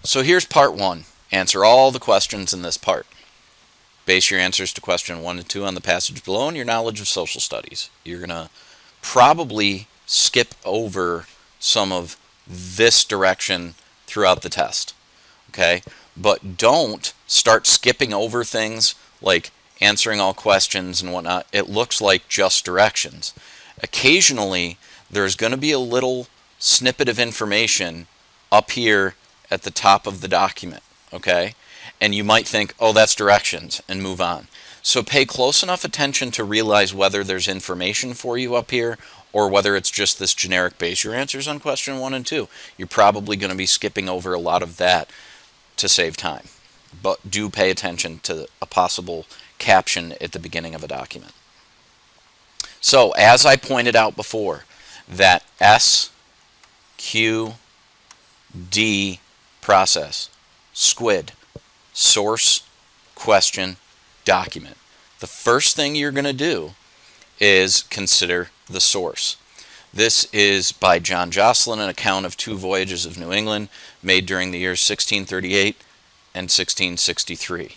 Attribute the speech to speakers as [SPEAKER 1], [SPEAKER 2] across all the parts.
[SPEAKER 1] So here's part one. Answer all the questions in this part. Base your answers to question 1 and 2 on the passage below and your knowledge of social studies. You're going to probably skip over some of this direction throughout the test. Okay? But don't start skipping over things like answering all questions and whatnot. It looks like just directions. Occasionally, there's going to be a little snippet of information up here at the top of the document. Okay? And you might think, oh, that's directions, and move on. So pay close enough attention to realize whether there's information for you up here or whether it's just this generic base your answers on question 1 and 2. You're probably going to be skipping over a lot of that to save time. But do pay attention to a possible caption at the beginning of a document. So, as I pointed out before, that S, Q, D process, SQUID, source, question, document. The first thing you're going to do is consider the source. This is by John Jocelyn, an account of 2 voyages of New England made during the years 1638 and 1663.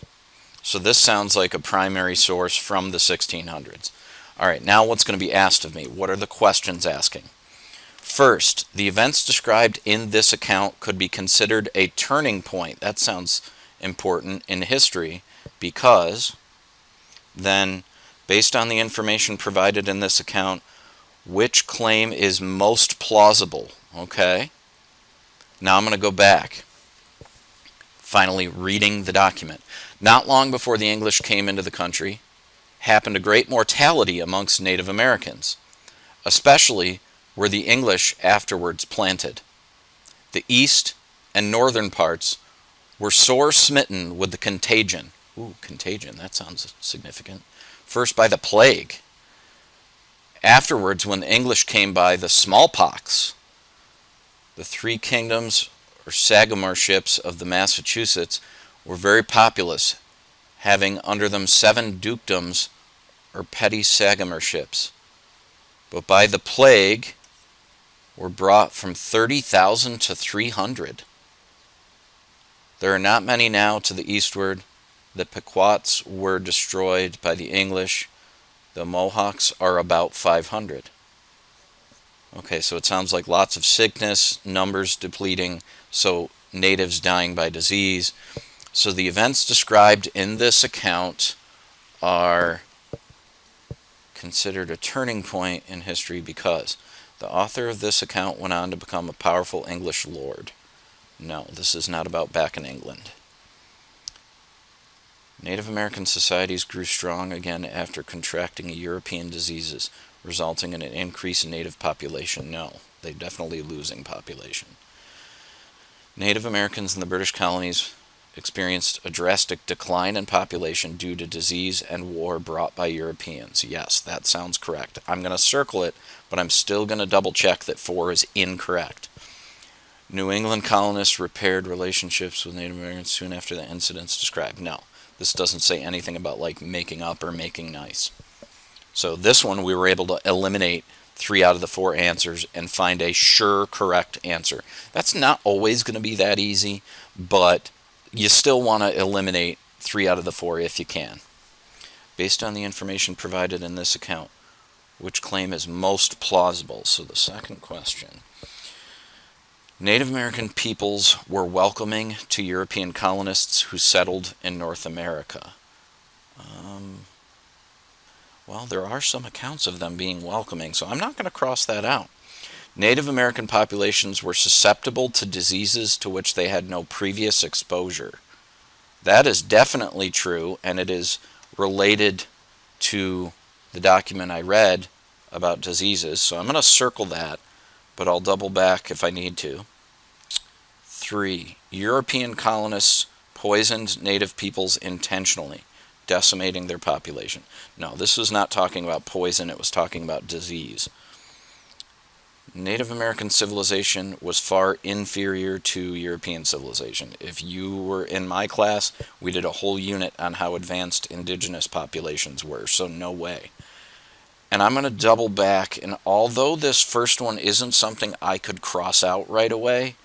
[SPEAKER 1] So this sounds like a primary source from the 1600s. All right, now what's going to be asked of me? What are the questions asking? First, the events described in this account could be considered a turning point. That sounds important in history because then, based on the information provided in this account, which claim is most plausible? Okay. Now I'm going to go back. Finally, reading the document. Not long before the English came into the country, happened a great mortality amongst Native Americans, especially where the English afterwards planted. The east and northern parts were sore smitten with the contagion. Ooh, contagion, that sounds significant. First by the plague. Afterwards, when the English came by, the smallpox. The 3 kingdoms, or sagamorships of the Massachusetts, were very populous, having under them 7 dukedoms, or petty sagamorships. But by the plague were brought from 30,000 to 300. There are not many now to the eastward. The Pequots were destroyed by the English. The Mohawks are about 500. Okay, so it sounds like lots of sickness, numbers depleting, so natives dying by disease. So the events described in this account are considered a turning point in history because the author of this account went on to become a powerful English lord. No, this is not about back in England. Native American societies grew strong again after contracting European diseases, resulting in an increase in native population. No, they're definitely losing population. Native Americans in the British colonies experienced a drastic decline in population due to disease and war brought by Europeans. Yes, that sounds correct. I'm going to circle it, but I'm still going to double check that 4 is incorrect. New England colonists repaired relationships with Native Americans soon after the incidents described. No, this doesn't say anything about like making up or making nice. So this one we were able to eliminate 3 out of the 4 answers and find a sure correct answer. That's not always going to be that easy, but you still want to eliminate 3 out of the 4 if you can. Based on the information provided in this account, which claim is most plausible? So the second question. Native American peoples were welcoming to European colonists who settled in North America. Well, there are some accounts of them being welcoming, so I'm not going to cross that out. Native American populations were susceptible to diseases to which they had no previous exposure. That is definitely true, and it is related to the document I read about diseases, so I'm going to circle that, but I'll double back if I need to. 3. European colonists poisoned native peoples intentionally, decimating their population. No, this was not talking about poison, it was talking about disease. Native American civilization was far inferior to European civilization. If you were in my class, we did a whole unit on how advanced indigenous populations were, so no way. And I'm going to double back, and although this first one isn't something I could cross out right away,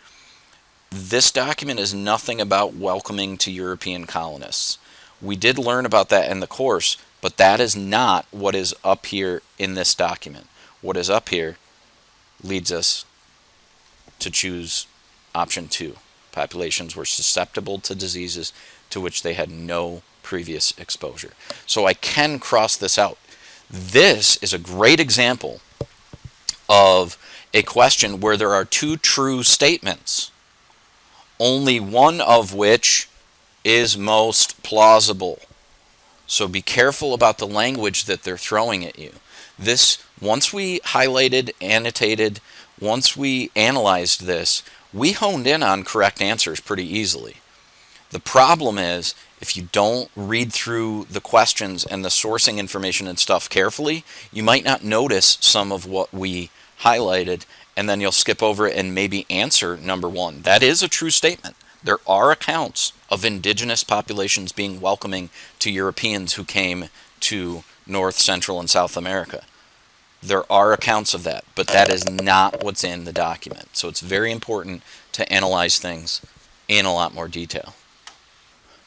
[SPEAKER 1] This document is nothing about welcoming to European colonists. We did learn about that in the course, but that is not what is up here in this document. What is up here leads us to choose option 2. Populations were susceptible to diseases to which they had no previous exposure. So I can cross this out. This is a great example of a question where there are two true statements, only one of which is most plausible. So be careful about the language that they're throwing at you. This, once we highlighted, annotated, once we analyzed this, we honed in on correct answers pretty easily. The problem is, if you don't read through the questions and the sourcing information and stuff carefully, you might not notice some of what we highlighted, and then you'll skip over it and maybe answer number 1. That is a true statement. There are accounts of indigenous populations being welcoming to Europeans who came to North, Central, and South America. There are accounts of that, but that is not what's in the document. So it's very important to analyze things in a lot more detail.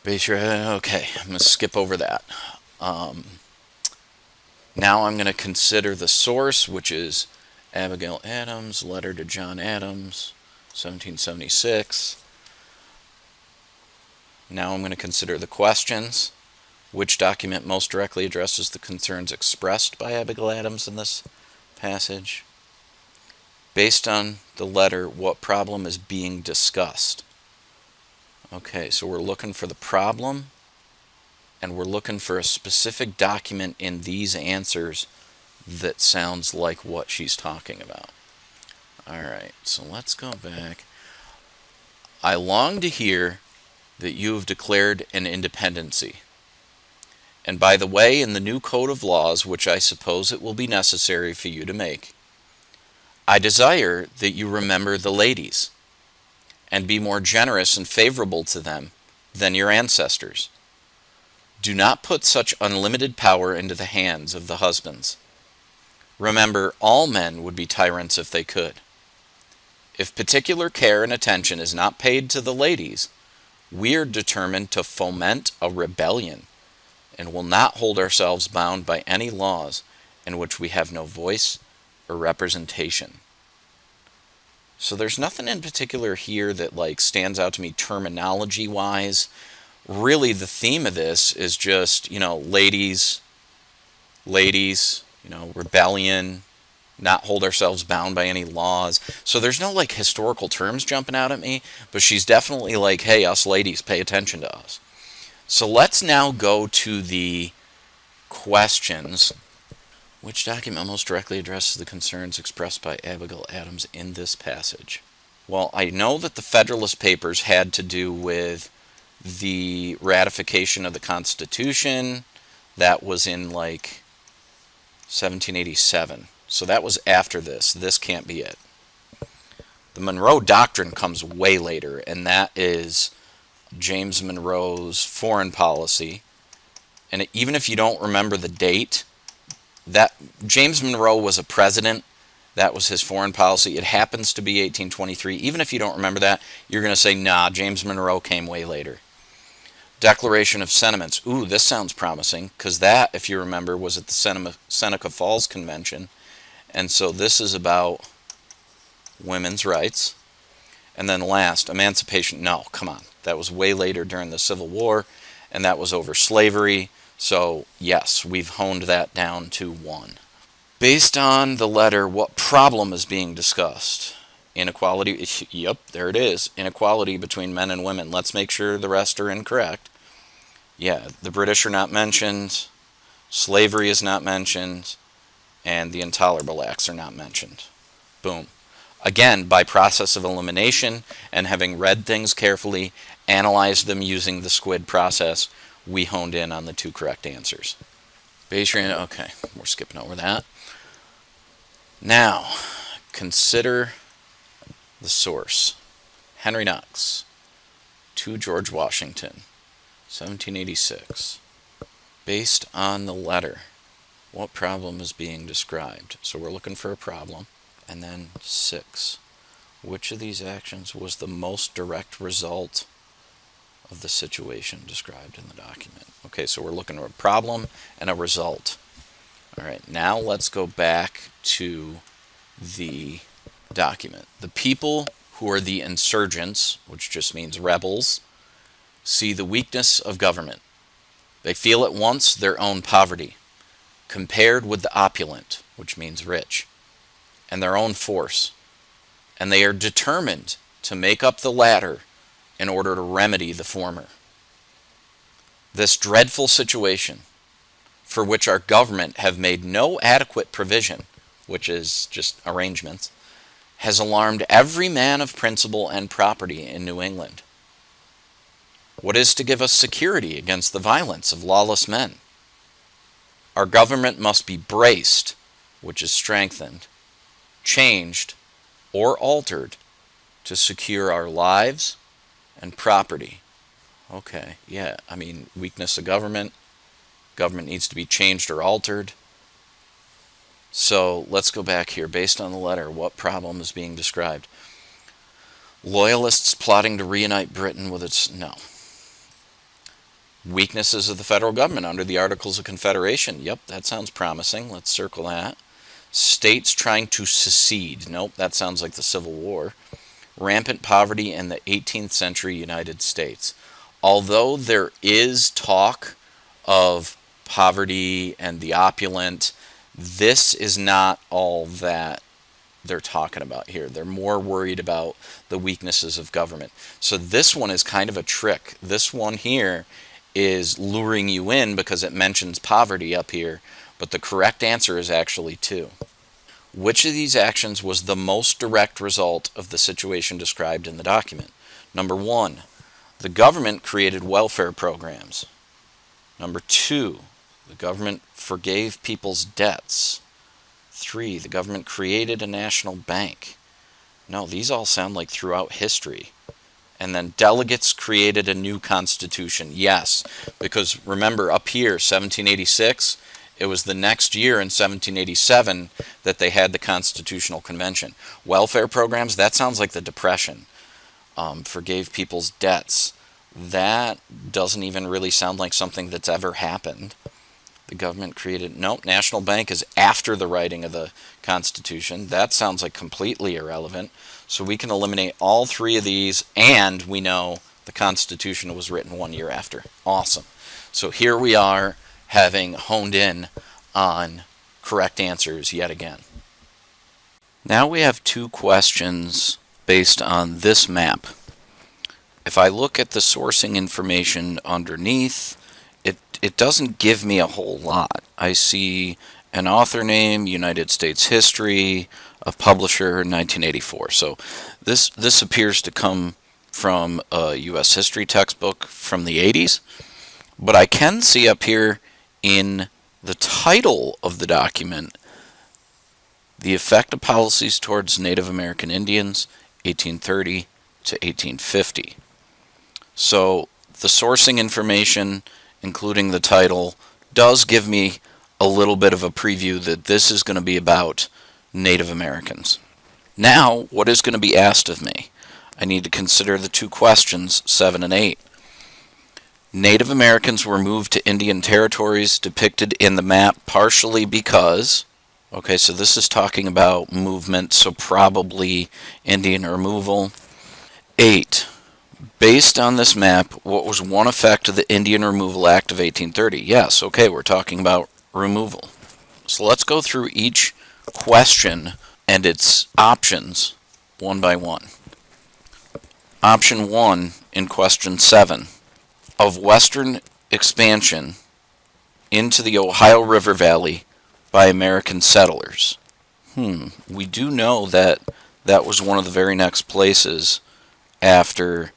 [SPEAKER 1] Okay, I'm going to skip over that. Now I'm going to consider the source, which is Abigail Adams, letter to John Adams, 1776. Now I'm going to consider the questions. Which document most directly addresses the concerns expressed by Abigail Adams in this passage? Based on the letter, what problem is being discussed? Okay, so we're looking for the problem, and we're looking for a specific document in these answers that sounds like what she's talking about. Alright, so let's go back. I long to hear that you have declared an independency. And by the way, in the new code of laws, which I suppose it will be necessary for you to make, I desire that you remember the ladies, and be more generous and favorable to them than your ancestors. Do not put such unlimited power into the hands of the husbands. Remember, all men would be tyrants if they could. If particular care and attention is not paid to the ladies, we are determined to foment a rebellion, and will not hold ourselves bound by any laws in which we have no voice or representation. So there's nothing in particular here that stands out to me terminology wise. Really the theme of this is just, ladies, rebellion, not hold ourselves bound by any laws. So there's no historical terms jumping out at me, but she's definitely hey, us ladies, pay attention to us. So let's now go to the questions. Which document most directly addresses the concerns expressed by Abigail Adams in this passage? Well, I know that the Federalist Papers had to do with the ratification of the Constitution. That was in 1787. So that was after this. This can't be it. The Monroe Doctrine comes way later, and that is James Monroe's foreign policy. And even if you don't remember the date, that James Monroe was a president. That was his foreign policy. It happens to be 1823. Even if you don't remember that, you're going to say, nah, James Monroe came way later. Declaration of Sentiments. Ooh, this sounds promising, because that, if you remember, was at the Seneca Falls Convention. And so this is about women's rights. And then last, Emancipation. No, come on. That was way later during the Civil War, and that was over slavery. So, yes, we've honed that down to 1. Based on the letter, what problem is being discussed? Inequality. Yep, there it is. Inequality between men and women. Let's make sure the rest are incorrect. Yeah, the British are not mentioned. Slavery is not mentioned. And the Intolerable Acts are not mentioned. Boom. Again, by process of elimination and having read things carefully, analyzed them using the SQUID process, we honed in on the 2 correct answers. Okay, we're skipping over that. Now, consider the source. Henry Knox to George Washington, 1786. Based on the letter, what problem is being described? So we're looking for a problem. And then 6. Which of these actions was the most direct result of the situation described in the document? Okay, so we're looking at a problem and a result. All right, now let's go back to the document. The people who are the insurgents, which just means rebels, see the weakness of government. They feel at once their own poverty, compared with the opulent, which means rich, and their own force, and they are determined to make up the latter in order to remedy the former. This dreadful situation, for which our government have made no adequate provision, which is just arrangements, has alarmed every man of principle and property in New England. What is to give us security against the violence of lawless men? Our government must be braced, which is strengthened, changed, or altered to secure our lives and property. Okay, yeah, I mean, weakness of government needs to be changed or altered. So let's go back here. Based on the letter, what problem is being described? Loyalists plotting to reunite Britain with its... No. Weaknesses of the federal government under the Articles of Confederation. Yep, that sounds promising. Let's circle that. States trying to secede. Nope, that sounds like the Civil War. Rampant poverty in the 18th century United States. Although there is talk of poverty and the opulent, this is not all that they're talking about here. They're more worried about the weaknesses of government. So this one is kind of a trick. This one here is luring you in because it mentions poverty up here, but the correct answer is actually 2. Which of these actions was the most direct result of the situation described in the document? Number 1, the government created welfare programs. Number 2, the government forgave people's debts. 3, the government created a national bank. No, these all sound like throughout history. And then delegates created a new constitution. Yes, because remember up here, 1786, it was the next year in 1787 that they had the Constitutional Convention. Welfare programs, that sounds like the Depression. Forgave people's debts. That doesn't even really sound like something that's ever happened. The government created... Nope, National Bank is after the writing of the Constitution. That sounds like completely irrelevant. So we can eliminate all 3 of these, and we know the Constitution was written 1 year after. Awesome. So here we are having honed in on correct answers yet again. Now we have 2 questions based on this map. If I look at the sourcing information underneath, it doesn't give me a whole lot. I see an author name, United States History, a publisher, 1984. So this appears to come from a U.S. history textbook from the 80s. But I can see up here in the title of the document, the effect of policies towards Native American Indians, 1830 to 1850. So the sourcing information, including the title, does give me a little bit of a preview that this is going to be about Native Americans. Now, what is going to be asked of me? I need to consider the 2 questions, 7 and 8. Native Americans were moved to Indian territories depicted in the map partially because... Okay, so this is talking about movement, so probably Indian removal. 8. Based on this map, what was one effect of the Indian Removal Act of 1830? Yes, okay, we're talking about removal. So let's go through each question and its options one by one. Option 1 in question 7. Of western expansion into the Ohio River Valley by American settlers. We do know that that was one of the very next places after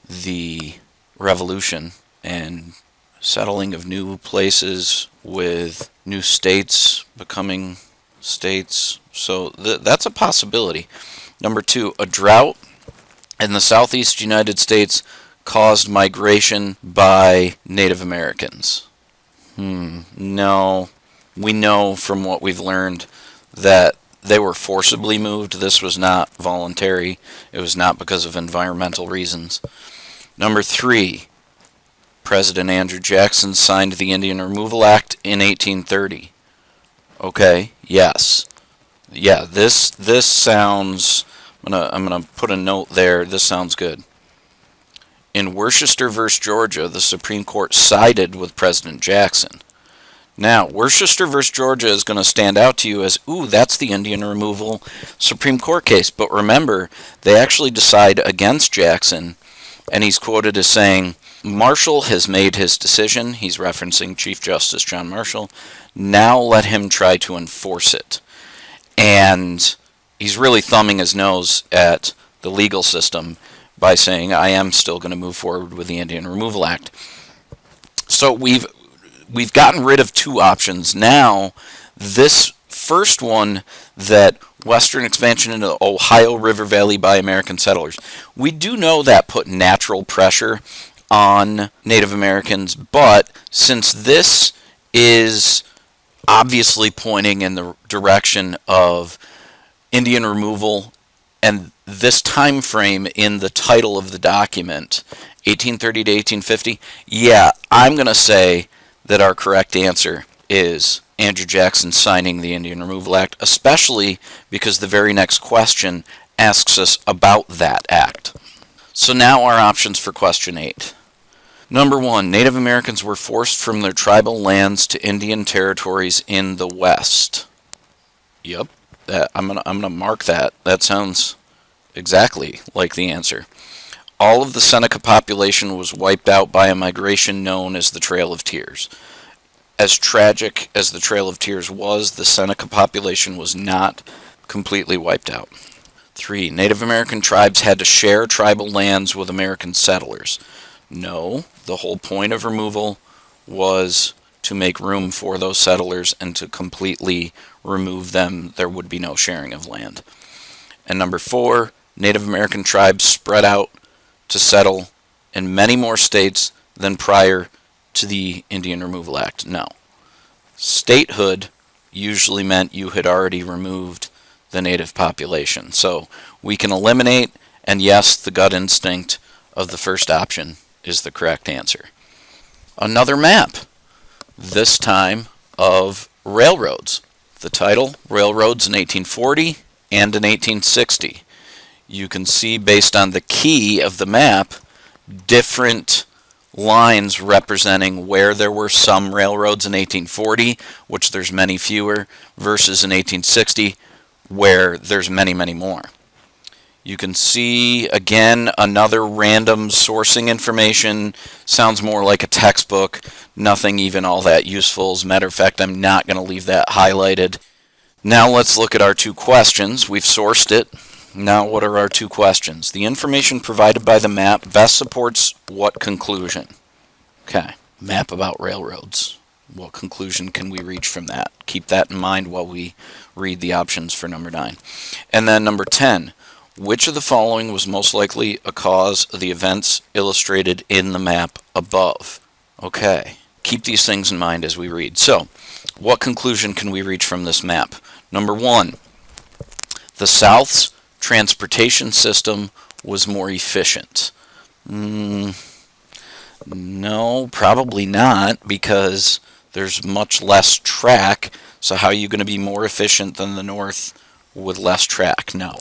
[SPEAKER 1] the Revolution and settling of new places with new states becoming states. So that's a possibility. Number 2, a drought in the southeast United States caused migration by Native Americans. No. We know from what we've learned that they were forcibly moved. This was not voluntary. It was not because of environmental reasons. Number 3, President Andrew Jackson signed the Indian Removal Act in 1830. Okay, yes. Yeah, this sounds, I'm gonna put a note there. This sounds good. In Worcester versus Georgia, the Supreme Court sided with President Jackson. Now, Worcester versus Georgia is going to stand out to you as, ooh, that's the Indian removal Supreme Court case. But remember, they actually decide against Jackson, and he's quoted as saying, Marshall has made his decision. He's referencing Chief Justice John Marshall. Now let him try to enforce it. And he's really thumbing his nose at the legal system by saying, I am still going to move forward with the Indian Removal Act. So we've gotten rid of 2 options. Now, this first one, that western expansion into the Ohio River Valley by American settlers, we do know that put natural pressure on Native Americans, but since this is obviously pointing in the direction of Indian removal, and this time frame in the title of the document, 1830 to 1850, yeah, I'm going to say that our correct answer is Andrew Jackson signing the Indian Removal Act, especially because the very next question asks us about that act. So now our options for question 8. Number 1, Native Americans were forced from their tribal lands to Indian territories in the West. Yep, I'm gonna mark that. That sounds exactly like the answer. All of the Seneca population was wiped out by a migration known as the Trail of Tears. As tragic as the Trail of Tears was, the Seneca population was not completely wiped out. 3, Native American tribes had to share tribal lands with American settlers. No, the whole point of removal was to make room for those settlers and to completely remove them. There would be no sharing of land. And number 4, Native American tribes spread out to settle in many more states than prior to the Indian Removal Act. No. Statehood usually meant you had already removed the native population. So we can eliminate, and yes, the gut instinct of the first option is the correct answer. Another map, this time of railroads. The title, Railroads in 1840 and in 1860. You can see, based on the key of the map, different lines representing where there were some railroads in 1840, which there's many fewer, versus in 1860, where there's many, many more. You can see, again, another random sourcing information. Sounds more like a textbook. Nothing even all that useful. As a matter of fact, I'm not going to leave that highlighted. Now let's look at our 2 questions. We've sourced it. Now what are our 2 questions? The information provided by the map best supports what conclusion? Okay, map about railroads. What conclusion can we reach from that? Keep that in mind while we read the options for number 9. And then number 10. Which of the following was most likely a cause of the events illustrated in the map above? Okay, keep these things in mind as we read. So, what conclusion can we reach from this map? Number 1, the South's transportation system was more efficient. No, probably not, because there's much less track. So how are you going to be more efficient than the North with less track? No.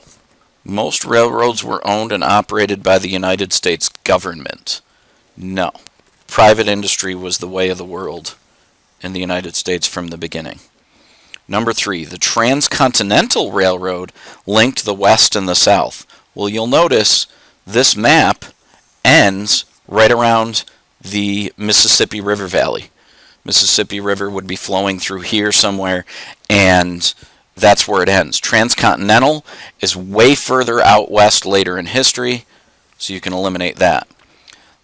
[SPEAKER 1] Most railroads were owned and operated by the United States government. No. Private industry was the way of the world in the United States from the beginning. Number 3, the Transcontinental Railroad linked the West and the South. Well, you'll notice this map ends right around the Mississippi River Valley. Mississippi River would be flowing through here somewhere, and that's where it ends. Transcontinental is way further out west later in history, so you can eliminate that.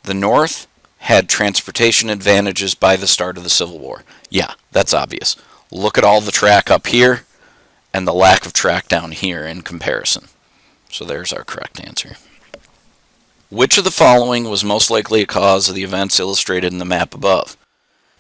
[SPEAKER 1] The North had transportation advantages by the start of the Civil War. Yeah, that's obvious. Look at all the track up here and the lack of track down here in comparison. So there's our correct answer. Which of the following was most likely a cause of the events illustrated in the map above?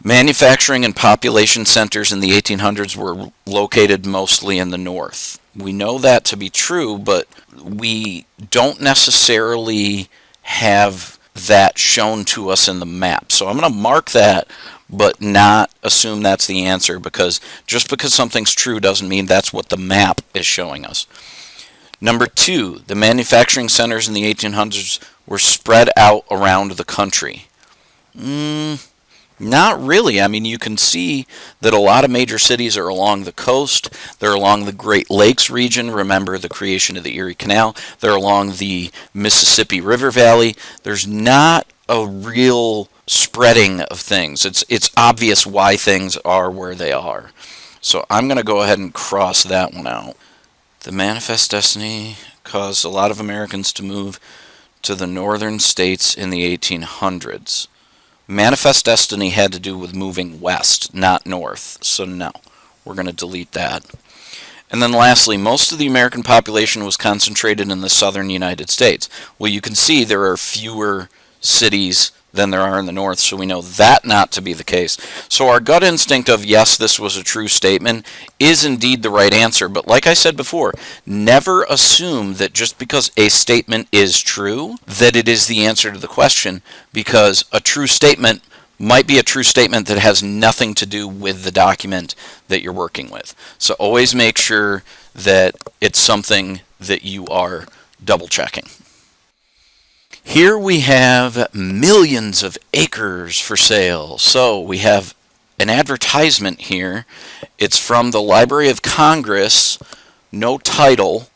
[SPEAKER 1] Manufacturing and population centers in the 1800s were located mostly in the North. We know that to be true, but we don't necessarily have that shown to us in the map. So I'm going to mark that, but not assume that's the answer, because just because something's true doesn't mean that's what the map is showing us. Number 2, the manufacturing centers in the 1800s were spread out around the country. Not really. I mean, you can see that a lot of major cities are along the coast. They're along the Great Lakes region. Remember the creation of the Erie Canal. They're along the Mississippi River Valley. There's not a real spreading of things. It's obvious why things are where they are. So I'm going to go ahead and cross that one out. The manifest destiny caused a lot of Americans to move to the northern states in the 1800s. Manifest destiny had to do with moving west, not north. So no, we're going to delete that. And then lastly, most of the American population was concentrated in the southern United States. Well, you can see there are fewer cities than there are in the north, so we know that not to be the case. So our gut instinct of yes, this was a true statement is indeed the right answer. But like I said before, never assume that just because a statement is true, that it is the answer to the question, because a true statement might be a true statement that has nothing to do with the document that you're working with. So always make sure that it's something that you are double checking. Here we have millions of acres for sale. So we have an advertisement here. It's from the Library of Congress. No title,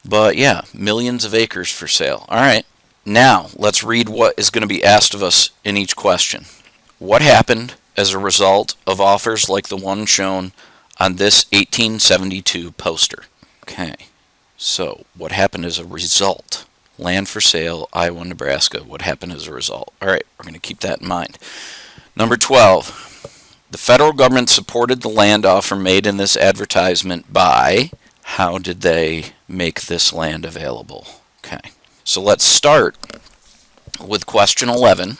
[SPEAKER 1] but yeah, millions of acres for sale. All right, now let's read what is going to be asked of us in each question. What happened as a result of offers like the one shown on this 1872 poster? Okay, so what happened as a result? Land for sale, Iowa, Nebraska. What happened as a result? All right, we're going to keep that in mind. Number 12. The federal government supported the land offer made in this advertisement by, how did they make this land available? Okay, so let's start with question 11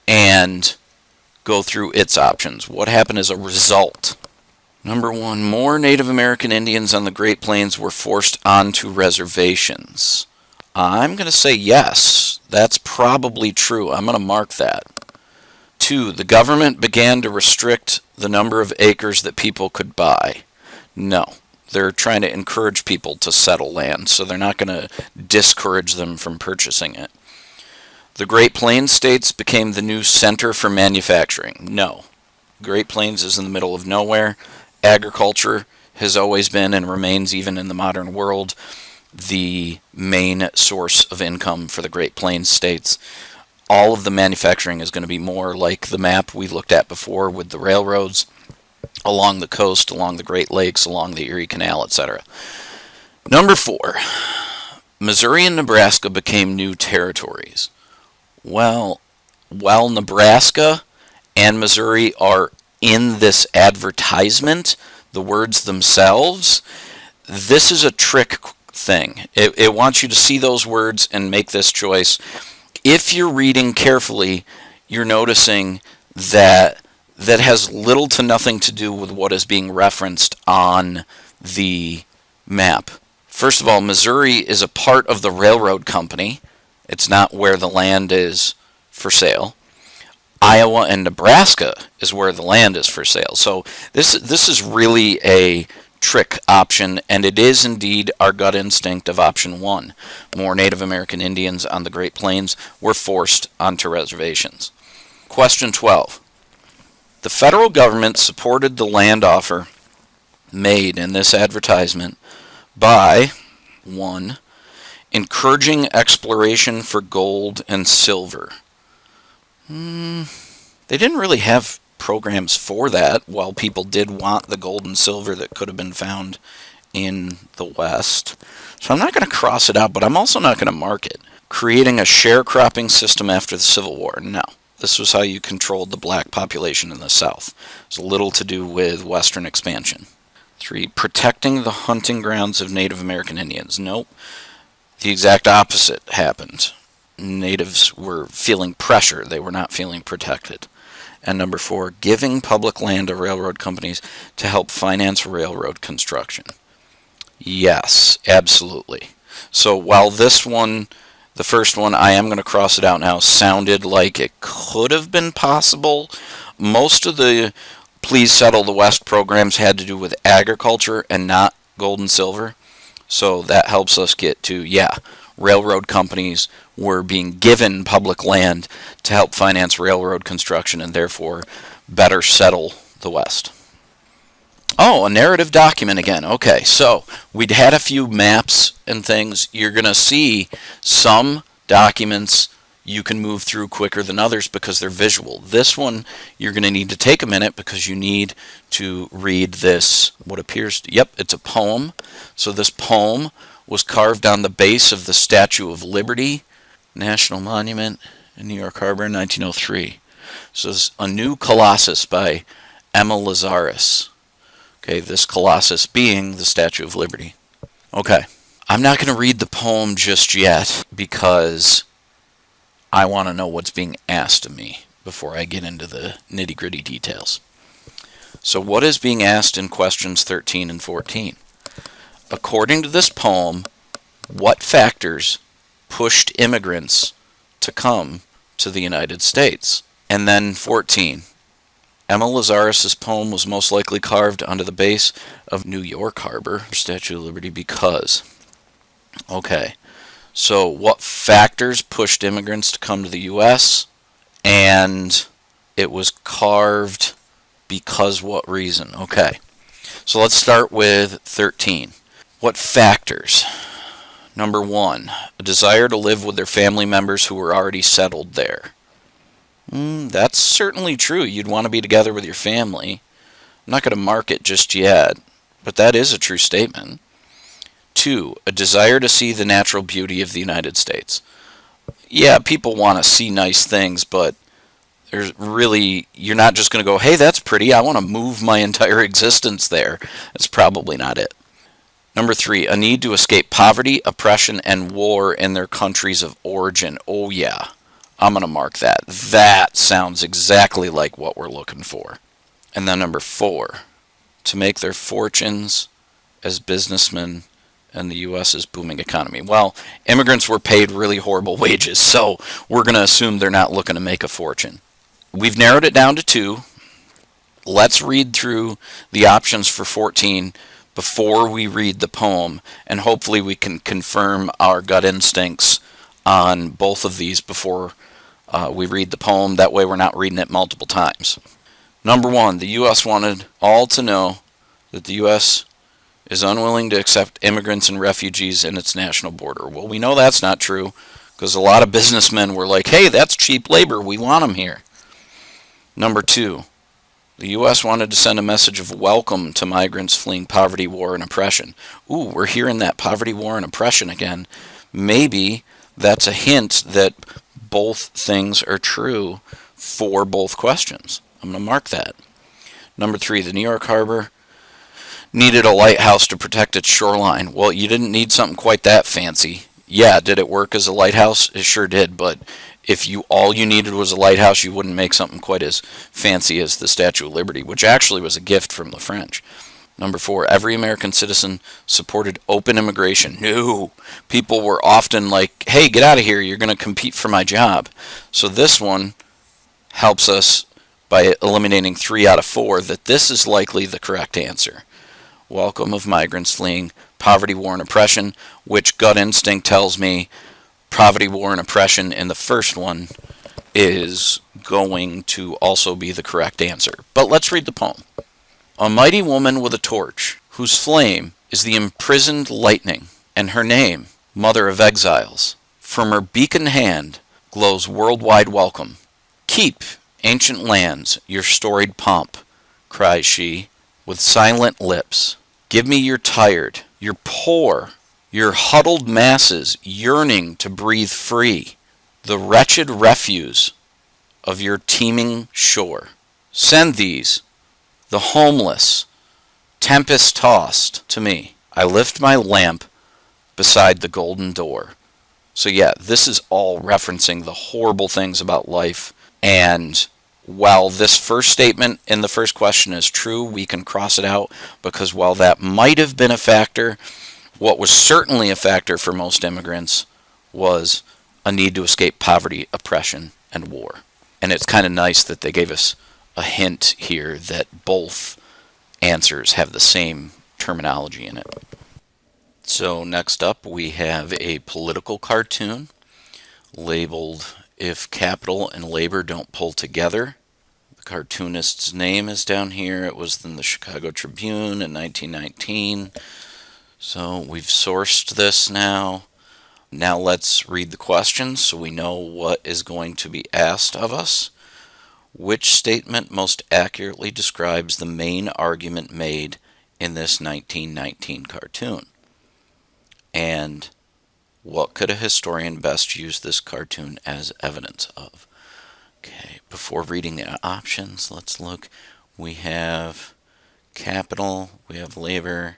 [SPEAKER 1] and go through its options. What happened as a result? Number 1, more Native American Indians on the Great Plains were forced onto reservations. I'm going to say yes. That's probably true. I'm going to mark that. 2, the government began to restrict the number of acres that people could buy. No, they're trying to encourage people to settle land, so they're not going to discourage them from purchasing it. The Great Plains states became the new center for manufacturing. No, Great Plains is in the middle of nowhere. Agriculture has always been and remains even in the modern world the main source of income for the Great Plains states. All of the manufacturing is going to be more like the map we looked at before with the railroads along the coast, along the Great Lakes, along the Erie Canal, etc. Number 4, Missouri and Nebraska became new territories. Well, while Nebraska and Missouri are in this advertisement, the words themselves, this is a trick thing. It wants you to see those words and make this choice. If you're reading carefully, you're noticing that has little to nothing to do with what is being referenced on the map. First of all, Missouri is a part of the railroad company. It's not where the land is for sale. Iowa and Nebraska is where the land is for sale. So this is really a trick option, and it is indeed our gut instinct of option 1. More Native American Indians on the Great Plains were forced onto reservations. Question 12. The federal government supported the land offer made in this advertisement by 1. Encouraging exploration for gold and silver. They didn't really have programs for that, while people did want the gold and silver that could have been found in the West. So I'm not going to cross it out, but I'm also not going to mark it. Creating a sharecropping system after the Civil War. No. This was how you controlled the black population in the South. It's little to do with Western expansion. 3. Protecting the hunting grounds of Native American Indians. Nope. The exact opposite happened. Natives were feeling pressure. They were not feeling protected. And number 4, giving public land to railroad companies to help finance railroad construction. Yes, absolutely. So while this one, the first one, I am going to cross it out now, sounded like it could have been possible, most of the Please Settle the West programs had to do with agriculture and not gold and silver. So that helps us get to, yeah, railroad companies were being given public land to help finance railroad construction and therefore better settle the West. Oh, a narrative document again. Okay, so we'd had a few maps and things. You're going to see some documents you can move through quicker than others because they're visual. This one, you're going to need to take a minute because you need to read this, what appears to, yep, it's a poem. So this poem was carved on the base of the Statue of Liberty, National Monument in New York Harbor in 1903. So this is A New Colossus by Emma Lazarus. Okay, this Colossus being the Statue of Liberty. Okay, I'm not going to read the poem just yet because I want to know what's being asked of me before I get into the nitty-gritty details. So what is being asked in questions 13 and 14? According to this poem, what factors pushed immigrants to come to the United States? And then 14. Emma Lazarus' poem was most likely carved onto the base of New York Harbor, Statue of Liberty, because. Okay, so what factors pushed immigrants to come to the U.S.? And it was carved because what reason? Okay, so let's start with 13. What factors? Number 1, a desire to live with their family members who were already settled there. That's certainly true. You'd want to be together with your family. I'm not going to mark it just yet, but that is a true statement. 2, a desire to see the natural beauty of the United States. Yeah, people want to see nice things, but there's really, you're not just going to go, hey, that's pretty, I want to move my entire existence there. That's probably not it. Number 3, a need to escape poverty, oppression, and war in their countries of origin. Oh yeah. I'm going to mark that. That sounds exactly like what we're looking for. And then number 4, to make their fortunes as businessmen in the U.S.'s booming economy. Well, immigrants were paid really horrible wages, so we're going to assume they're not looking to make a fortune. We've narrowed it down to 2. Let's read through the options for 14 before we read the poem, and hopefully we can confirm our gut instincts on both of these before we read the poem. That way we're not reading it multiple times. Number 1, the U.S. wanted all to know that the U.S. is unwilling to accept immigrants and refugees in its national border. Well, we know that's not true because a lot of businessmen were like, hey, that's cheap labor, we want them here. Number 2, the U.S. wanted to send a message of welcome to migrants fleeing poverty, war, and oppression. Ooh, we're hearing that poverty, war, and oppression again. Maybe that's a hint that both things are true for both questions. I'm going to mark that. Number 3, the New York Harbor needed a lighthouse to protect its shoreline. Well, you didn't need something quite that fancy. Yeah, did it work as a lighthouse? It sure did, but if all you needed was a lighthouse, you wouldn't make something quite as fancy as the Statue of Liberty, which actually was a gift from the French. Number 4, every American citizen supported open immigration. No, people were often like, hey, get out of here, you're going to compete for my job. So this one helps us by eliminating 3 out of 4 that this is likely the correct answer. Welcome of migrants fleeing poverty, war, and oppression, which gut instinct tells me poverty, war, and oppression in the first one is going to also be the correct answer. But let's read the poem. A mighty woman with a torch, whose flame is the imprisoned lightning, and her name, Mother of Exiles. From her beacon hand glows worldwide welcome. Keep, ancient lands, your storied pomp, cries she, with silent lips. Give me your tired, your poor, your huddled masses yearning to breathe free, the wretched refuse of your teeming shore. Send these, the homeless, tempest-tossed, to me. I lift my lamp beside the golden door. So yeah, this is all referencing the horrible things about life. And while this first statement in the first question is true, we can cross it out because while that might have been a factor, What was certainly a factor for most immigrants was a need to escape poverty, oppression, and war. And it's kind of nice that they gave us a hint here that both answers have the same terminology in it. So next up we have a political cartoon labeled "If Capital and Labor Don't Pull Together." The cartoonist's name is down here. It was in the Chicago Tribune in 1919. So we've sourced this now. Now let's read the questions so we know what is going to be asked of us. Which statement most accurately describes the main argument made in this 1919 cartoon? And what could a historian best use this cartoon as evidence of? Okay, before reading the options, let's look. We have capital, we have labor,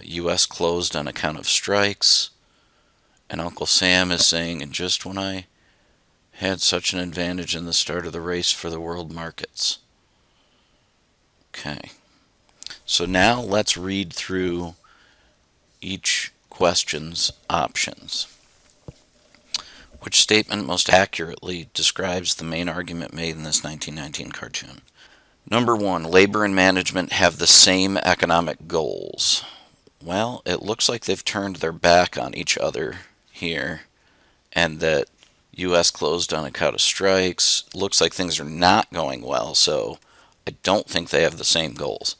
[SPEAKER 1] U.S. closed on account of strikes, and Uncle Sam is saying, and just when I had such an advantage in the start of the race for the world markets. Okay, so now let's read through each question's options. Which statement most accurately describes the main argument made in this 1919 cartoon? Number 1, labor and management have the same economic goals. Well, it looks like they've turned their back on each other here, and that U.S. closed on account of strikes. Looks like things are not going well, so I don't think they have the same goals.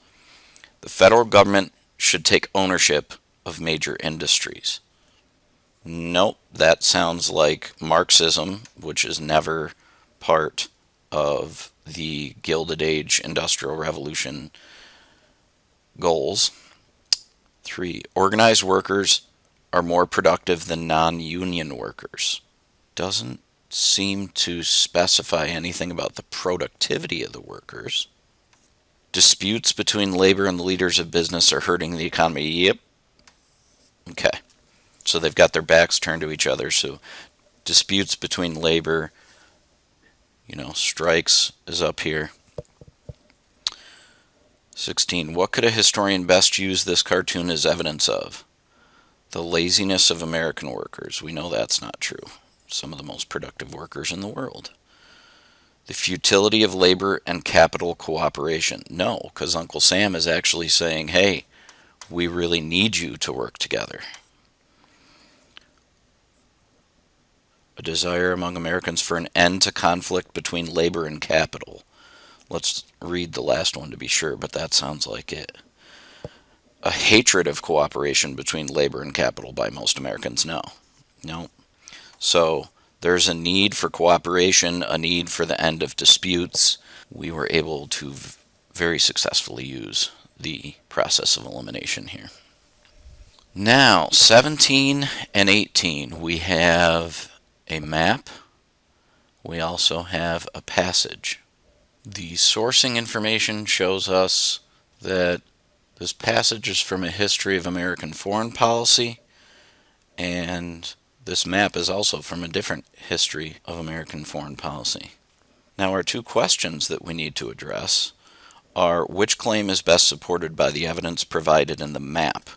[SPEAKER 1] The federal government should take ownership of major industries. Nope, that sounds like Marxism, which is never part of the Gilded Age Industrial Revolution goals. 3, organized workers are more productive than non-union workers. Doesn't seem to specify anything about the productivity of the workers. Disputes between labor and the leaders of business are hurting the economy. Yep. Okay. So they've got their backs turned to each other. So disputes between labor, strikes is up here. 16. What could a historian best use this cartoon as evidence of? The laziness of American workers. We know that's not true. Some of the most productive workers in the world. The futility of labor and capital cooperation. No, because Uncle Sam is actually saying, hey, we really need you to work together. A desire among Americans for an end to conflict between labor and capital. Let's read the last one to be sure, but that sounds like it. A hatred of cooperation between labor and capital by most Americans. No. So there's a need for cooperation, a need for the end of disputes. We were able to very successfully use the process of elimination here. Now, 17 and 18, we have a map. We also have a passage. The sourcing information shows us that this passage is from a history of American foreign policy, and this map is also from a different history of American foreign policy. Now, our two questions that we need to address are, which claim is best supported by the evidence provided in the map?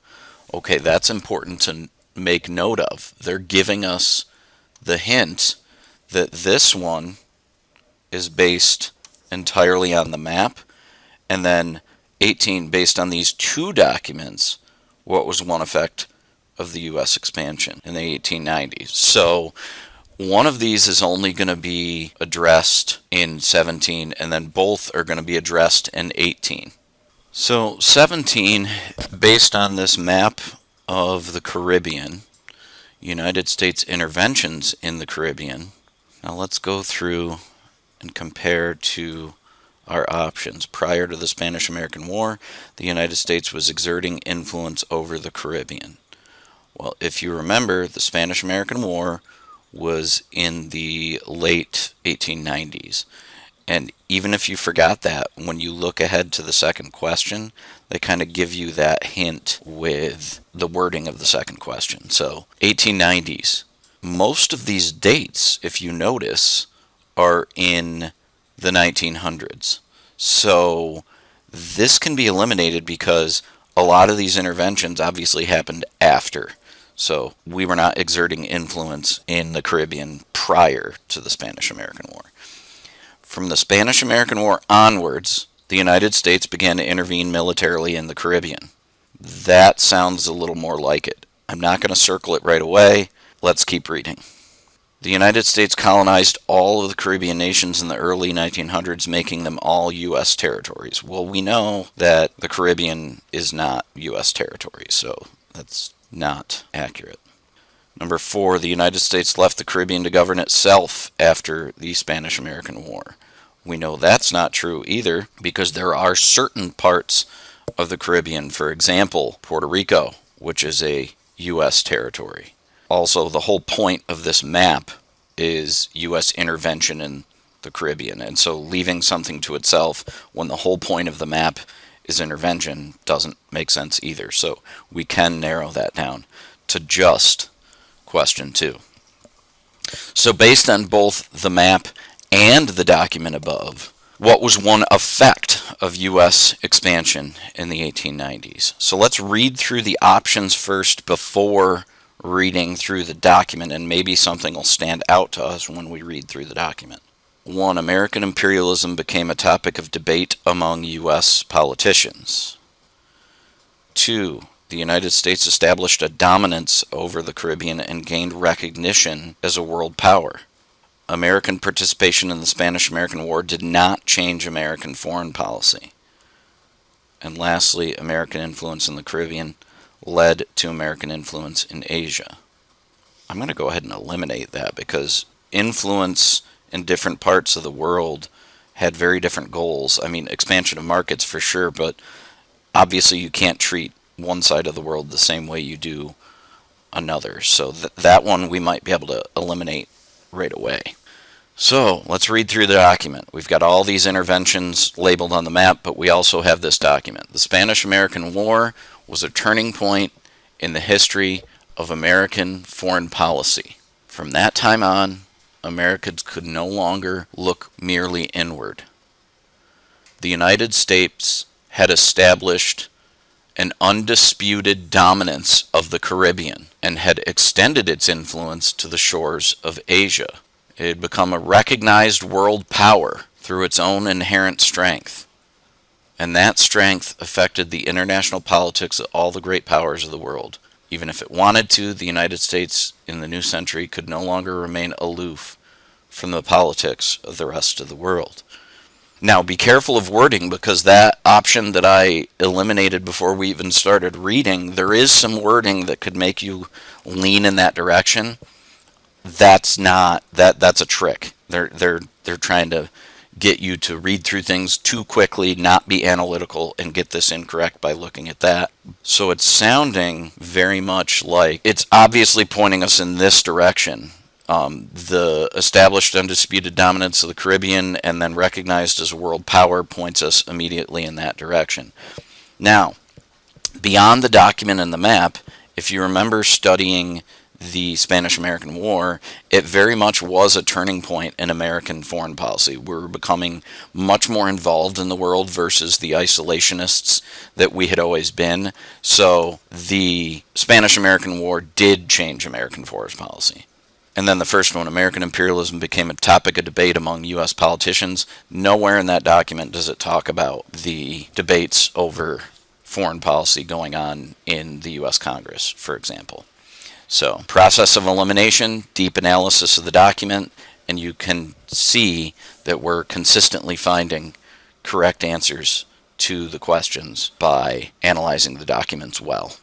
[SPEAKER 1] Okay, that's important to make note of. They're giving us the hint that this one is based entirely on the map, and then 18 based on these two documents, what was one effect of the U.S. expansion in the 1890s. So one of these is only going to be addressed in 17, and then both are going to be addressed in 18. So 17, based on this map of the Caribbean, United States interventions in the Caribbean. Now let's go through and compare to our options. Prior to the Spanish-American War, the United States was exerting influence over the Caribbean. Well, if you remember, the Spanish-American War was in the late 1890s. And even if you forgot that, when you look ahead to the second question, they kind of give you that hint with the wording of the second question. So, 1890s. Most of these dates, if you notice, are in the 1900s. So, this can be eliminated because a lot of these interventions obviously happened after. So we were not exerting influence in the Caribbean prior to the Spanish-American War. From the Spanish-American War onwards, the United States began to intervene militarily in the Caribbean. That sounds a little more like it. I'm not going to circle it right away. Let's keep reading. The United States colonized all of the Caribbean nations in the early 1900s, making them all U.S. territories. Well, we know that the Caribbean is not U.S. territory, so that's not accurate. Number 4, the United States left the Caribbean to govern itself after the Spanish-American War. We know that's not true either, because there are certain parts of the Caribbean, for example, Puerto Rico, which is a U.S. territory. Also, the whole point of this map is U.S. intervention in the Caribbean, and so leaving something to itself when the whole point of the map is intervention doesn't make sense either. So we can narrow that down to just question 2. So based on both the map and the document above, what was one effect of U.S. expansion in the 1890s? So let's read through the options first before reading through the document, and maybe something will stand out to us when we read through the document. 1. American imperialism became a topic of debate among U.S. politicians. 2. The United States established a dominance over the Caribbean and gained recognition as a world power. American participation in the Spanish-American War did not change American foreign policy. And lastly, American influence in the Caribbean led to American influence in Asia. I'm going to go ahead and eliminate that because influence in different parts of the world had very different goals. I mean, expansion of markets for sure, but obviously you can't treat one side of the world the same way you do another. So that one we might be able to eliminate right away. So let's read through the document. We've got all these interventions labeled on the map, but we also have this document. The Spanish-American War was a turning point in the history of American foreign policy. From that time on, Americans could no longer look merely inward. The United States had established an undisputed dominance of the Caribbean and had extended its influence to the shores of Asia. It had become a recognized world power through its own inherent strength. And that strength affected the international politics of all the great powers of the world. Even if it wanted to, the United States in the new century could no longer remain aloof from the politics of the rest of the world. Now, be careful of wording, because that option that I eliminated before we even started reading, there is some wording that could make you lean in that direction. That's a trick. They're trying to get you to read through things too quickly, not be analytical, and get this incorrect by looking at that. So it's sounding very much like it's obviously pointing us in this direction. The established undisputed dominance of the Caribbean and then recognized as a world power points us immediately in that direction. Now, beyond the document and the map, if you remember studying the Spanish-American War, it very much was a turning point in American foreign policy. We were becoming much more involved in the world versus the isolationists that we had always been. So the Spanish-American War did change American foreign policy. And then the first one, American imperialism became a topic of debate among U.S. politicians. Nowhere in that document does it talk about the debates over foreign policy going on in the U.S. Congress, for example. So, process of elimination, deep analysis of the document, and you can see that we're consistently finding correct answers to the questions by analyzing the documents well.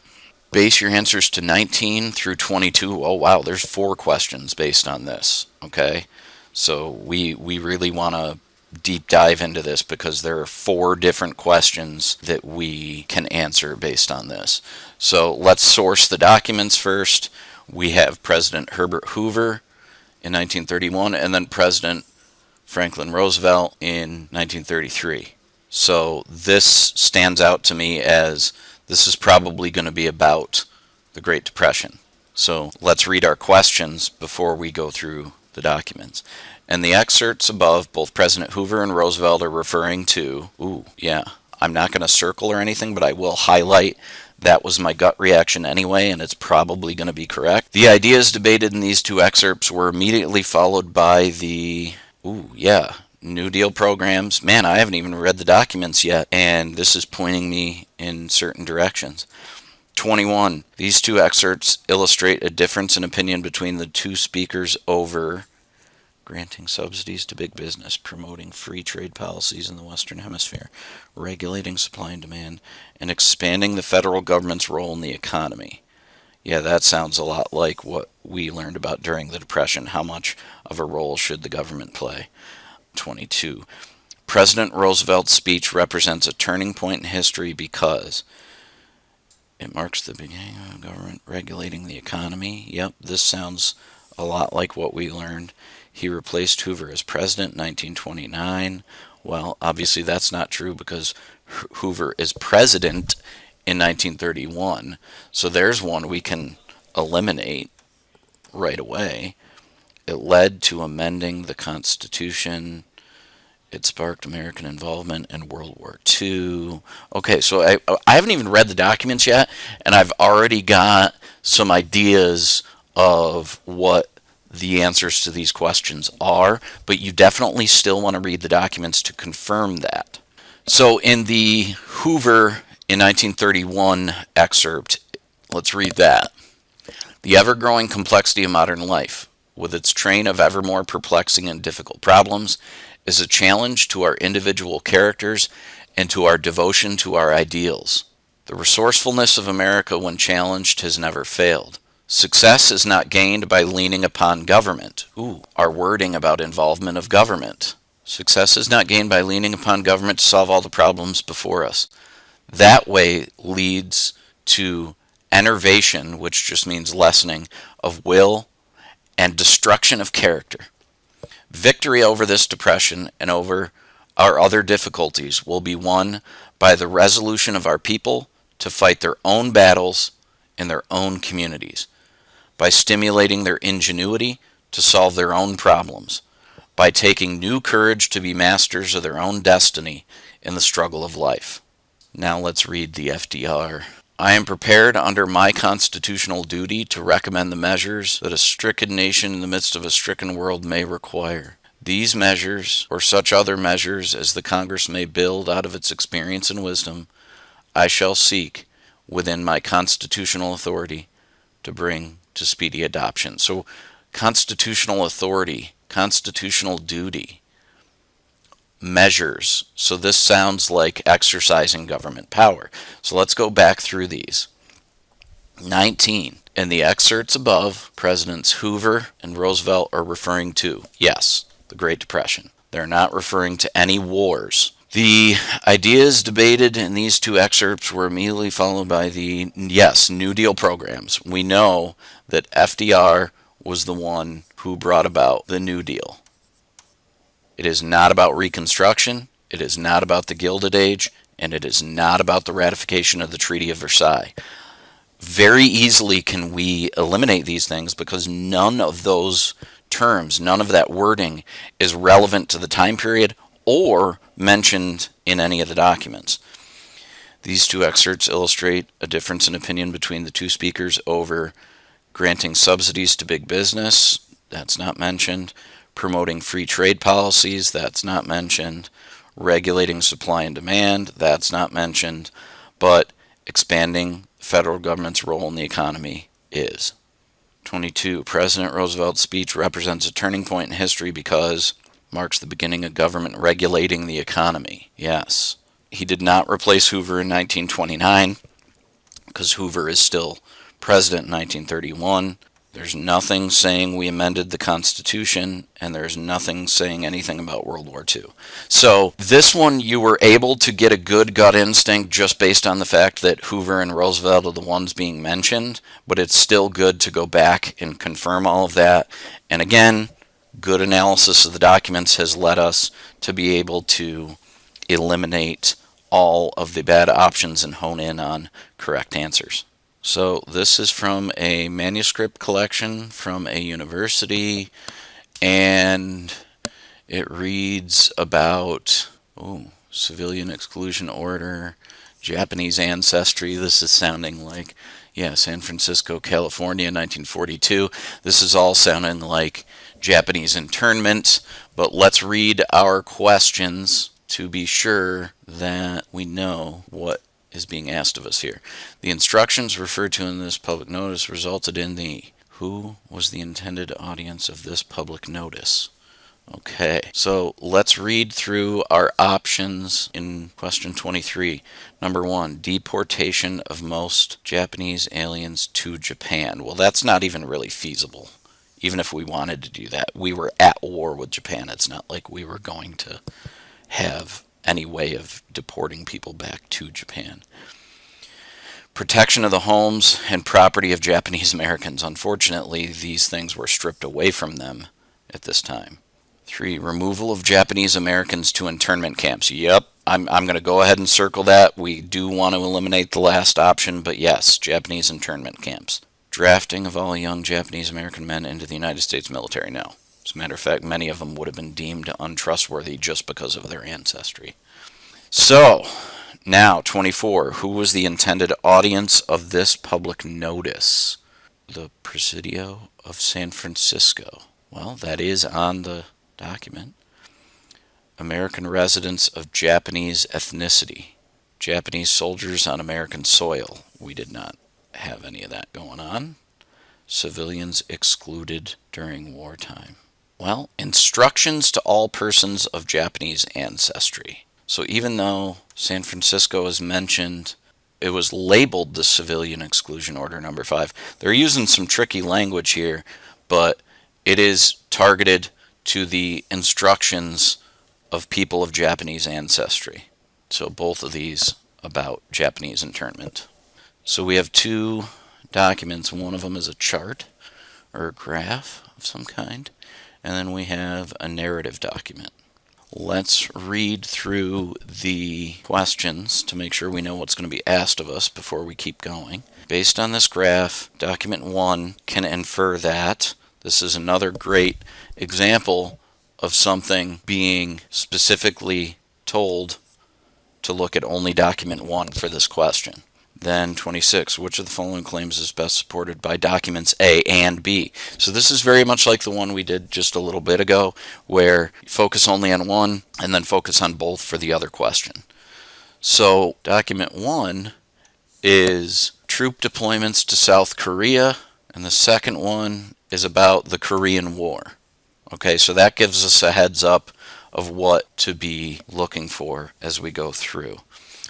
[SPEAKER 1] Base your answers to 19 through 22. Oh wow, there's 4 questions based on this. Okay, so we really want to deep dive into this because there are 4 different questions that we can answer based on this. So let's source the documents first. We have President Herbert Hoover in 1931 and then President Franklin Roosevelt in 1933. So this stands out to me as this is probably going to be about the Great Depression. So let's read our questions before we go through the documents. And the excerpts above, both President Hoover and Roosevelt are referring to, I'm not going to circle or anything, but I will highlight that was my gut reaction anyway, and it's probably going to be correct. The ideas debated in these two excerpts were immediately followed by the, New Deal programs. Man, I haven't even read the documents yet, and this is pointing me in certain directions. 21. These two excerpts illustrate a difference in opinion between the two speakers over granting subsidies to big business, promoting free trade policies in the Western Hemisphere, regulating supply and demand, and expanding the federal government's role in the economy. Yeah, that sounds a lot like what we learned about during the Depression. How much of a role should the government play? 22. President Roosevelt's speech represents a turning point in history because it marks the beginning of government regulating the economy. Yep, this sounds a lot like what we learned. He replaced Hoover as president in 1929. Well, obviously that's not true because Hoover is president in 1931. So there's one we can eliminate right away. It led to amending the Constitution. It sparked American involvement in World War II. Okay, so I haven't even read the documents yet, and I've already got some ideas of what the answers to these questions are, but you definitely still want to read the documents to confirm that. So in the Hoover in 1931 excerpt, let's read that. The ever-growing complexity of modern life, with its train of ever more perplexing and difficult problems, is a challenge to our individual characters and to our devotion to our ideals. The resourcefulness of America when challenged has never failed. Success is not gained by leaning upon government. Our wording about involvement of government. Success is not gained by leaning upon government to solve all the problems before us. That way leads to enervation, which just means lessening of will, and destruction of character. Victory over this depression and over our other difficulties will be won by the resolution of our people to fight their own battles in their own communities, by stimulating their ingenuity to solve their own problems, by taking new courage to be masters of their own destiny in the struggle of life. Now let's read the FDR. I am prepared under my constitutional duty to recommend the measures that a stricken nation in the midst of a stricken world may require. These measures, or such other measures as the Congress may build out of its experience and wisdom, I shall seek, within my constitutional authority, to bring to speedy adoption. So, constitutional authority, constitutional duty, measures. So this sounds like exercising government power. So let's go back through these. 19. In the excerpts above, Presidents Hoover and Roosevelt are referring to, yes, the Great Depression. They're not referring to any wars. The ideas debated in these two excerpts were immediately followed by the, New Deal programs. We know that FDR was the one who brought about the New Deal. It is not about Reconstruction, it is not about the Gilded Age, and it is not about the ratification of the Treaty of Versailles. Very easily can we eliminate these things because none of those terms, none of that wording is relevant to the time period or mentioned in any of the documents. These two excerpts illustrate a difference in opinion between the two speakers over granting subsidies to big business, that's not mentioned, promoting free trade policies, that's not mentioned, regulating supply and demand, that's not mentioned, but expanding the federal government's role in the economy is. 22. President Roosevelt's speech represents a turning point in history because marks the beginning of government regulating the economy. Yes. He did not replace Hoover in 1929 because Hoover is still president in 1931. There's nothing saying we amended the Constitution, and there's nothing saying anything about World War II. So this one you were able to get a good gut instinct just based on the fact that Hoover and Roosevelt are the ones being mentioned, but it's still good to go back and confirm all of that. And again, good analysis of the documents has led us to be able to eliminate all of the bad options and hone in on correct answers. So this is from a manuscript collection from a university, and it reads about Civilian exclusion order, Japanese ancestry. This is sounding like, yeah, San Francisco, California, 1942. This is all sounding like Japanese internment. But let's read our questions to be sure that we know what is being asked of us here. The instructions referred to in this public notice resulted in the... Who was the intended audience of this public notice? Okay, so let's read through our options in question 23. Number 1, deportation of most Japanese aliens to Japan. Well, that's not even really feasible. Even if we wanted to do that, we were at war with Japan. It's not like we were going to have any way of deporting people back to Japan. Protection of the homes and property of Japanese Americans. Unfortunately, these things were stripped away from them at this time. 3, removal of Japanese Americans to internment camps. Yep, I'm going to go ahead and circle that. We do want to eliminate the last option, but yes, Japanese internment camps. Drafting of all young Japanese American men into the United States military. No. As a matter of fact, many of them would have been deemed untrustworthy just because of their ancestry. So, now 24. Who was the intended audience of this public notice? The Presidio of San Francisco. Well, that is on the document. American residents of Japanese ethnicity. Japanese soldiers on American soil. We did not have any of that going on. Civilians excluded during wartime. Well, instructions to all persons of Japanese ancestry. So even though San Francisco is mentioned, it was labeled the Civilian Exclusion Order number 5. They're using some tricky language here, but it is targeted to the instructions of people of Japanese ancestry. So both of these about Japanese internment. So we have 2 documents. One of them is a chart or a graph of some kind, and then we have a narrative document. Let's read through the questions to make sure we know what's going to be asked of us before we keep going. Based on this graph, document 1 can infer that. This is another great example of something being specifically told to look at only document 1 for this question. Then 26, which of the following claims is best supported by documents A and B? So this is very much like the one we did just a little bit ago, where you focus only on one and then focus on both for the other question. So document 1 is troop deployments to South Korea, and the second one is about the Korean War. Okay, so that gives us a heads up of what to be looking for as we go through.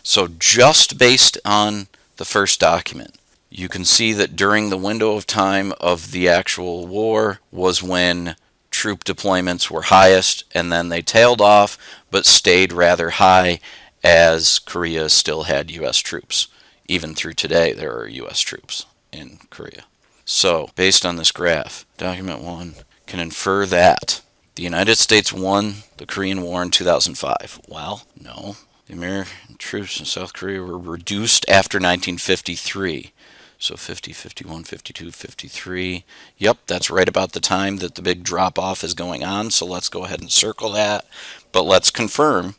[SPEAKER 1] So just based on the first document, you can see that during the window of time of the actual war was when troop deployments were highest, and then they tailed off but stayed rather high as Korea still had U.S. troops. Even through today, there are U.S. troops in Korea. So, based on this graph, document 1 can infer that the United States won the Korean War in 2005. Well, no. The American troops in South Korea were reduced after 1953. So 50, 51, 52, 53. Yep, that's right about the time that the big drop-off is going on, so let's go ahead and circle that. But let's confirm.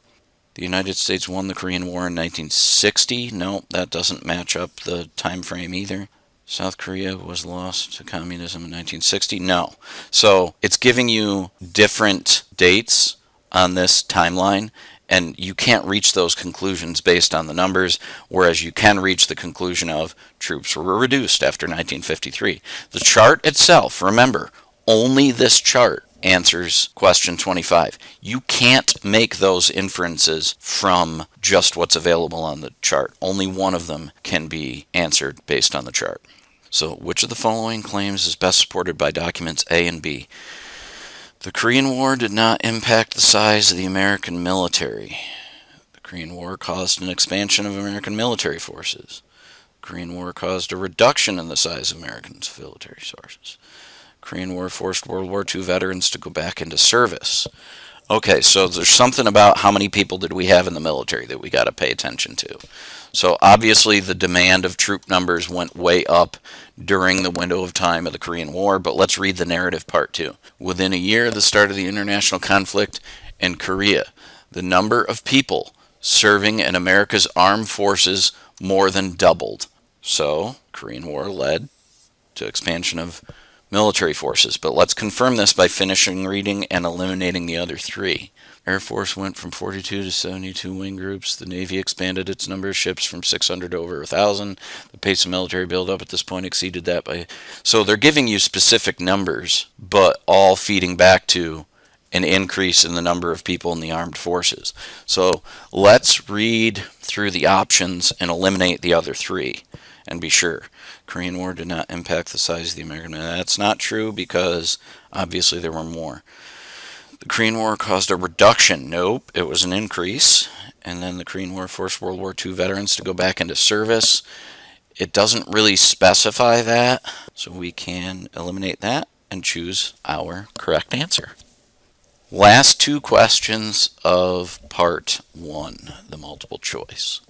[SPEAKER 1] The United States won the Korean War in 1960. No, that doesn't match up the time frame either. South Korea was lost to communism in 1960. No. So it's giving you different dates on this timeline, and you can't reach those conclusions based on the numbers, whereas you can reach the conclusion of troops were reduced after 1953. The chart itself, remember, only this chart answers question 25. You can't make those inferences from just what's available on the chart. Only one of them can be answered based on the chart. So, which of the following claims is best supported by documents A and B? The Korean War did not impact the size of the American military. The Korean War caused an expansion of American military forces. The Korean War caused a reduction in the size of American military forces. The Korean War forced World War II veterans to go back into service. Okay, so there's something about how many people did we have in the military that we got to pay attention to. So obviously the demand of troop numbers went way up during the window of time of the Korean War, but let's read the narrative part too. Within a year of the start of the international conflict in Korea, the number of people serving in America's armed forces more than doubled. So, Korean War led to expansion of military forces. But let's confirm this by finishing reading and eliminating the other three. Air Force went from 42 to 72 wing groups. The Navy expanded its number of ships from 600 to over 1,000. The pace of military buildup at this point exceeded that by... So they're giving you specific numbers, but all feeding back to an increase in the number of people in the armed forces. So let's read through the options and eliminate the other three and be sure. Korean War did not impact the size of the American... That's not true because obviously there were more. The Korean War caused a reduction. Nope, it was an increase. And then the Korean War forced World War II veterans to go back into service. It doesn't really specify that, so we can eliminate that and choose our correct answer. Last two questions of part 1, the multiple choice.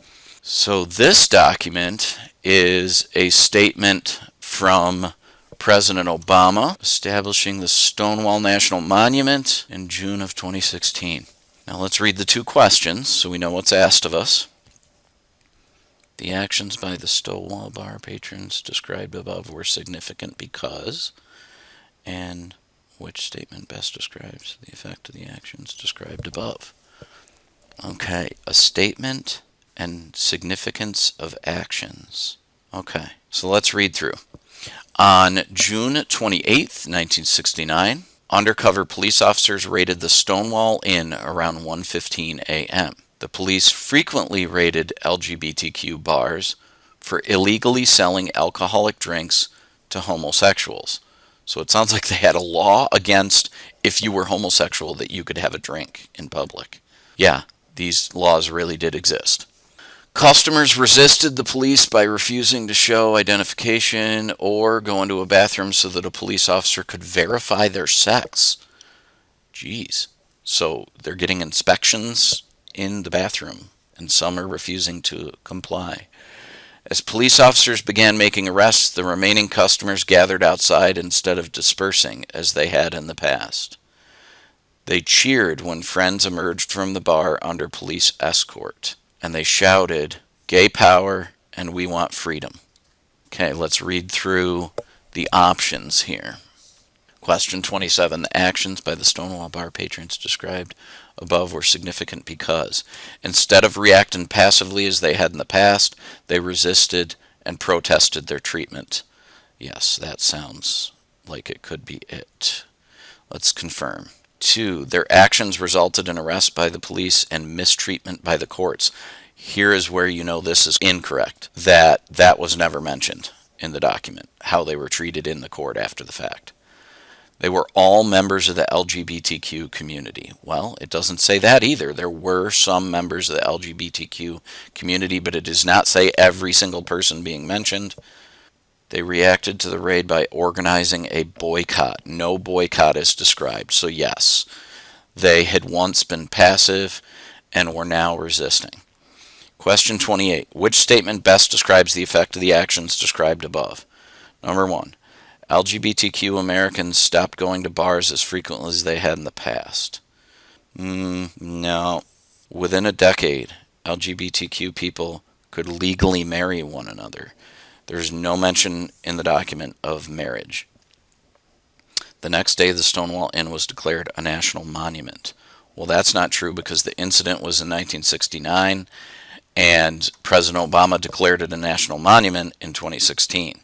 [SPEAKER 1] So this document is a statement from President Obama establishing the Stonewall National Monument in June of 2016. Now let's read the two questions so we know what's asked of us. The actions by the Stonewall Bar patrons described above were significant because, and which statement best describes the effect of the actions described above? Okay, a statement and significance of actions. Okay, so let's read through. On June 28, 1969, undercover police officers raided the Stonewall Inn around 1:15 a.m. The police frequently raided LGBTQ bars for illegally selling alcoholic drinks to homosexuals. So it sounds like they had a law against if you were homosexual that you could have a drink in public. Yeah, these laws really did exist. Customers resisted the police by refusing to show identification or go into a bathroom so that a police officer could verify their sex. Jeez. So they're getting inspections in the bathroom, and some are refusing to comply. As police officers began making arrests, the remaining customers gathered outside instead of dispersing as they had in the past. They cheered when friends emerged from the bar under police escort. And they shouted, "Gay power," and "We want freedom." Okay, let's read through the options here. Question 27. The actions by the Stonewall Bar patrons described above were significant because, instead of reacting passively as they had in the past, they resisted and protested their treatment. Yes, that sounds like it could be it. Let's confirm. 2. Their actions resulted in arrest by the police and mistreatment by the courts. Here is where you know this is incorrect. That was never mentioned in the document, how they were treated in the court after the fact. They were all members of the LGBTQ community. Well, it doesn't say that either. There were some members of the LGBTQ community, but it does not say every single person being mentioned. They reacted to the raid by organizing a boycott. No boycott is described. So yes, they had once been passive and were now resisting. Question 28. Which statement best describes the effect of the actions described above? Number 1. LGBTQ Americans stopped going to bars as frequently as they had in the past. No. Within a decade, LGBTQ people could legally marry one another. There's no mention in the document of marriage. The next day, the Stonewall Inn was declared a national monument. Well, that's not true because the incident was in 1969, and President Obama declared it a national monument in 2016.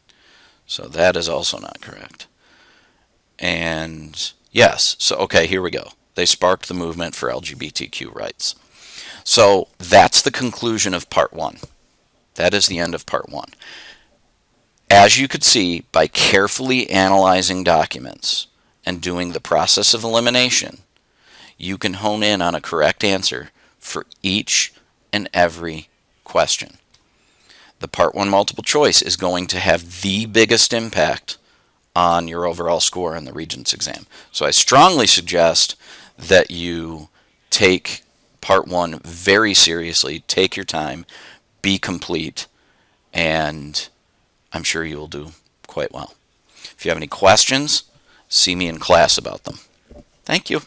[SPEAKER 1] So that is also not correct. And yes, so okay, here we go. They sparked the movement for LGBTQ rights. So that's the conclusion of part 1. That is the end of part 1. As you could see, by carefully analyzing documents and doing the process of elimination, you can hone in on a correct answer for each and every question. The Part 1 multiple choice is going to have the biggest impact on your overall score in the Regents exam. So I strongly suggest that you take Part 1 very seriously, take your time, be complete, and I'm sure you will do quite well. If you have any questions, see me in class about them. Thank you.